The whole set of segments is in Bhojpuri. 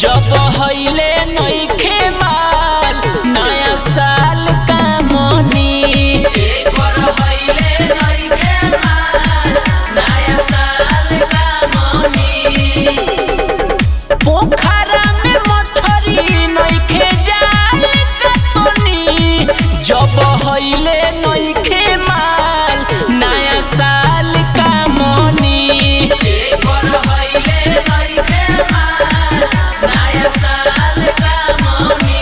जब हईले नइखे माल नया साल का मनी एकर हईले नइखे माल नया साल का मनी पोखरा में मछरी नइखे जाल का मनी जब हईले नइखे माल नया साल का मनी एकर हईले नइखे माल नया साल का मनी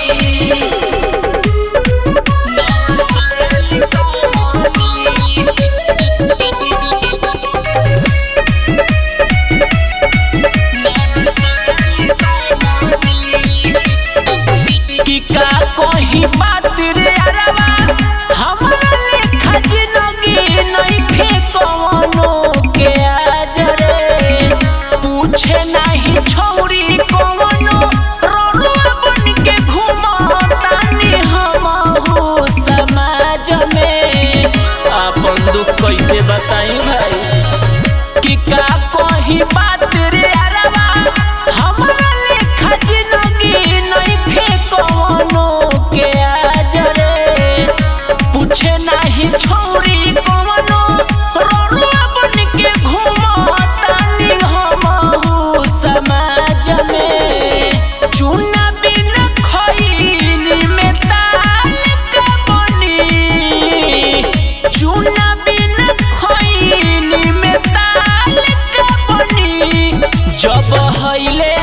कि का कोई बात रे अरवा हमरा लेखा जिंदगी नइखे कवनो के आज रे पूछे नहीं छौरी कवनो रोरुआ बन के घुमतानी हमहू समाज में अपन दुख कैसे बताई भाई कि का कोई बात रे अरवा हमरा लेखा जिंदगी नइखे कवनो के आज रे पूछे नहीं छौरी कवनो रोरुआ बन के घुमतानी हमहू समाज में चूना बिना खैनी में ताल का बनी चूना बिना खैनी में ताल का बनी जब हईले